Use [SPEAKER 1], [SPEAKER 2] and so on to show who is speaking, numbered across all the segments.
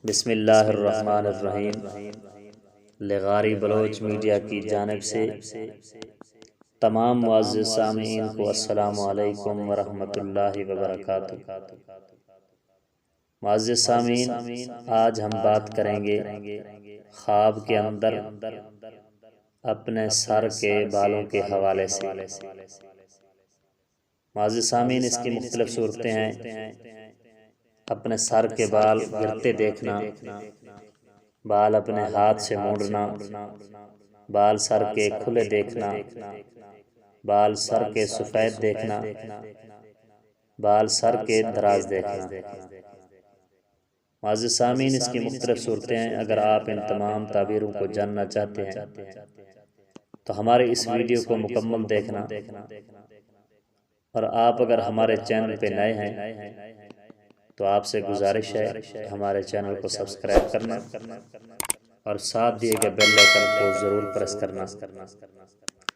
[SPEAKER 1] بسم اللہ الرحمن الرحیم۔ لغاری بلوچ میڈیا کی جانب سے تمام معزز سامعین کو السلام علیکم ورحمۃ اللہ وبرکاتہ۔ معزز سامعین، آج ہم بات کریں گے خواب کے اندر اپنے سر کے بالوں کے حوالے سے۔ معزز سامعین، اس کی مختلف صورتیں ہیں۔ اپنے سر کے بال گرتے دیکھنا، بال اپنے ہاتھ سے مونڈنا، بال سر کے کھلے دیکھنا، بال سر کے سفید دیکھنا، بال سر کے دراز دیکھنا۔ معزز سامعین، اس کی مختلف صورتیں ہیں۔ اگر آپ ان تمام تعبیروں کو جاننا چاہتے ہیں تو ہمارے اس ویڈیو کو مکمل دیکھنا، اور آپ اگر ہمارے چینل پہ نئے ہیں تو آپ سے گزارش ہے ہمارے چینل کو سبسکرائب کرنا اور ساتھ دیے گئے بیل آئیکن کو ضرور پریس کرنا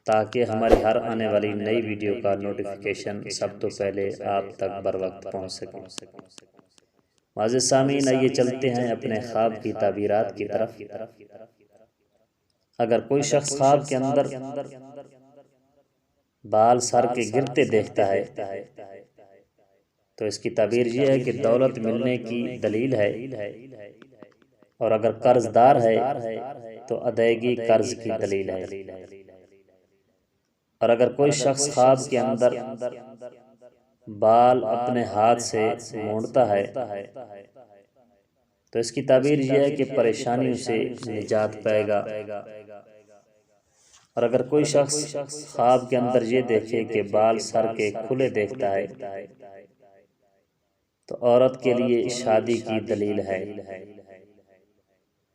[SPEAKER 1] تاکہ ہماری ہر آنے والی نئی ویڈیو کا نوٹیفیکیشن سب تو پہلے آپ تک بر وقت پہنچ سکے۔ معزز سامعین، آئیے چلتے ہیں اپنے خواب کی تعبیرات کی طرف۔ اگر کوئی شخص خواب کے اندر بال سر کے گرتے دیکھتا ہے تو اس کی تعبیر یہ ہے کہ دولت ملنے کی دلیل ہے، اور اگر قرض دار ہے تو ادائیگی قرض کی دلیل ہے۔ اور اگر کوئی شخص خواب کے اندر بال اپنے ہاتھ سے مونڈتا ہے تو اس کی تعبیر یہ ہے کہ پریشانیوں سے نجات پائے گا۔ اور اگر کوئی شخص خواب کے اندر یہ دیکھے کہ بال سر کے کھلے دیکھتا ہے تو عورت کے لیے شادی کی دلیل ہے۔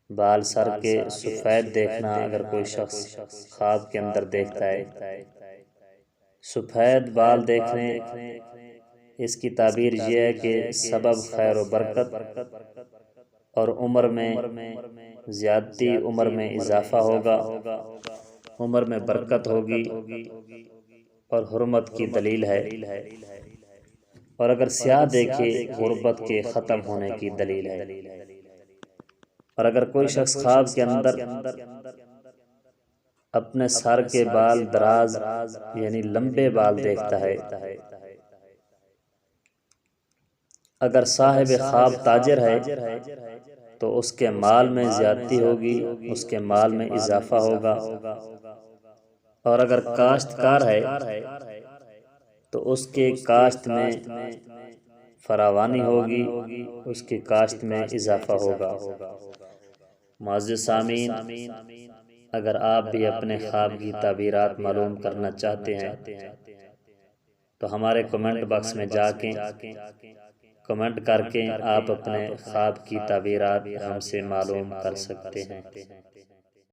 [SPEAKER 1] بال سر کے سفید دیکھنا اگر کوئی شخص خواب کے اندر دیکھتا ہے، سفید بال دیکھنے اس کی تعبیر یہ ہے کہ سبب خیر و برکت اور عمر میں زیادتی، عمر میں اضافہ ہوگا، عمر میں برکت ہوگی اور حرمت کی دلیل ہے۔ اور اگر سیاہ دیکھے غربت کے ختم ہونے کی دلیل ہے۔ اور اگر کوئی شخص خواب کے اندر اپنے سر کے بال دراز یعنی لمبے بال دیکھتا ہے، اگر صاحب خواب تاجر ہے تو اس کے مال میں زیادتی ہوگی، اس کے مال میں اضافہ ہوگا۔ اور اگر کاشتکار ہے تو اس کے کاشت میں فراوانی ہوگی، اس کی کاشت میں اضافہ ہوگا۔ معزز سامعین، اگر آپ بھی اپنے خواب کی تعبیرات معلوم کرنا چاہتے ہیں تو ہمارے کمنٹ باکس میں جا کے کمنٹ کر کے آپ اپنے خواب کی تعبیرات ہم سے معلوم کر سکتے ہیں۔